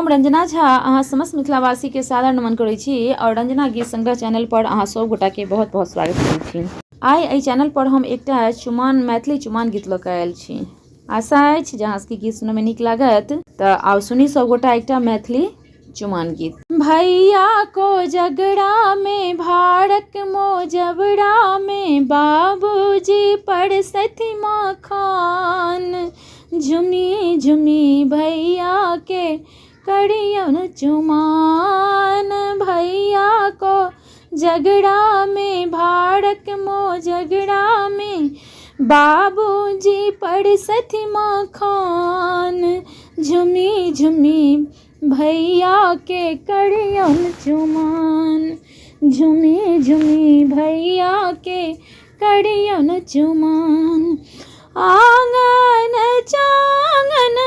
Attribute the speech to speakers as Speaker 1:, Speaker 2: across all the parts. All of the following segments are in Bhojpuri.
Speaker 1: रंजना झा अहाँ समस्त मिथिलावासी के सादर नमन करै छी और रंजना गीत संग्रह चैनल पर अहाँ सब गोटा के बहुत बहुत स्वागत करै छी। आइ एहि चैनल पर हम एकटा चुमान मैथिली चुमान गीत लऽ कऽ आयल छी। आशा अछि जे अहाँ सबके गीत सुनय में नीक लागत। तऽ आउ सुनी सब गोटा एकटा मैथिली चुमान गीत। भैया को झगड़ा में भारत मोजबड़ा में बाबूजी पड़सथि मखान, झुमी झुमी भैया के करियन चुमान। भैया को झगड़ा में भारत मोजगड़ा में बाबूजी पड़सथि मखान, झुमी झुमी भैया के करियन चुमान, झुमी झुमी भैया के करियन चुमान। आंगन चांगन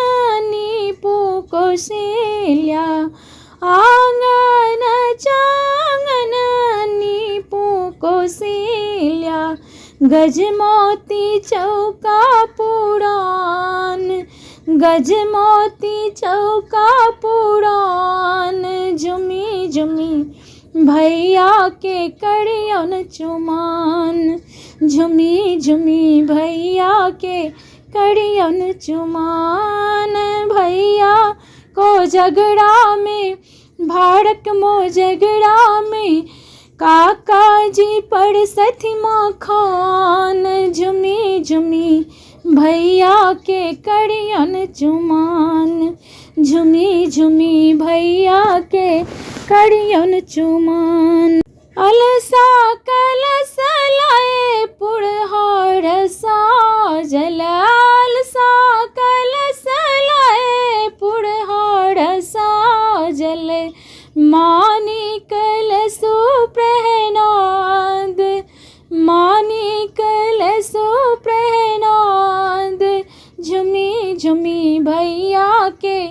Speaker 1: नीपू कौशल्या, आंगन चांगन नीपू कौशल्या, गजमोती चौका पुरान, गजमोती चौका पुरान, झुमी झुमी भैया के करियन चुमान, झुमी झुमी भैया के करियन चुमान। भैया को झगड़ा में भारत मोजगड़ा में काका जी पड़सथि मखान, झुमी झुमी भैया के करियन चुमान, झुमी झुमी भैया के करियन चुमान। अलसा कलश लाए पुरहर साजल, अलसा कलश लाए पुरहर साजल, मानिक लसु प्रहनाद, मानिक लसु प्रहनाद, झुमी झुमी भैया के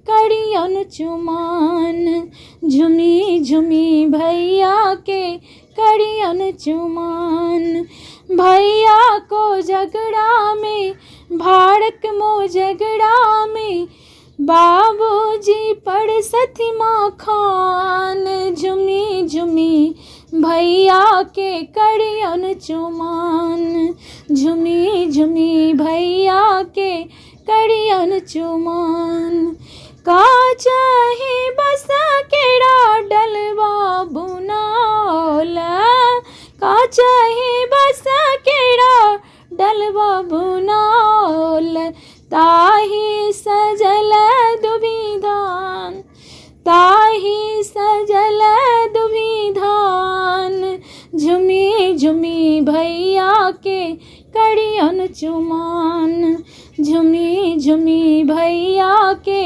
Speaker 1: करियन चुमान, झुमी झुमी भैया के करियन चुमान। भैया को झगड़ा में भारत मोजगड़ा में बाबूजी पड़सथि मखान, झुमी झुमी भैया के करियन चुमान, झुमी झुमी भैया के करियन चुमान। काचही बस केरा डलवा बुनाल, काचही बस केरा डलवा बुनाल, ताही सजल दुभिधान, ताही सजल दुभिधान, झुमी झुमी भैया के करियन चुमान, झुमी झुमी भैया के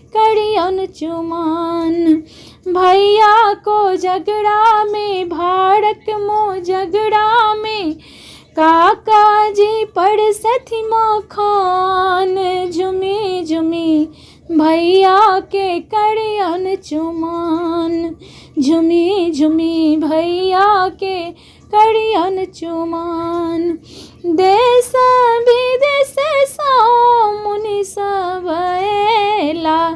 Speaker 1: करियन चुमान। भैया को झगड़ा में भारत मोजगड़ा में काका जी पड़सथि मखान, झुमी झुमी भैया के करियन चुमान, झुमी झुमी भैया के करियन चुमान। देश विदेश सौ मुनि सब अयला,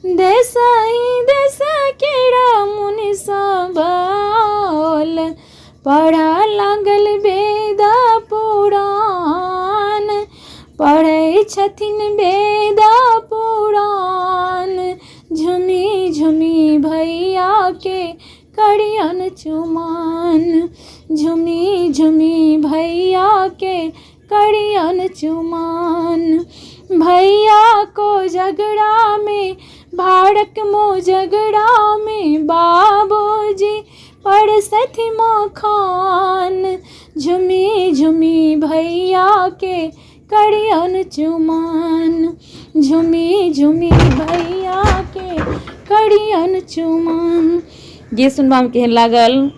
Speaker 1: देश ही देश केरा मुनि सब आयल, पढ़ा लागल वेद पुराण, पढ़ै छथिन वेद पुराण, झुमी झुमी भैया के करियन चुमान, झुमी झुमी भैया के करियन चुमान। भैया को झगड़ा में भारत मोजगड़ा में बाबूजी पड़सथि मखान, झुमी झुमी भैया के करियन चुमान, झुमी झुमी भैया के करियन चुमान। गीत सुनबा में केहन लागल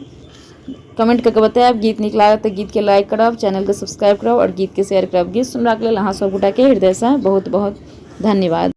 Speaker 1: कमेंट करके बतायब। गीत नीक लागत तो गीत के लाइक करब, चैनल के सब्सक्राइब करब और गीत के शेयर करब। गीत सुनबाक लेल अहाँ सब गोटा के हृदय से बहुत बहुत धन्यवाद।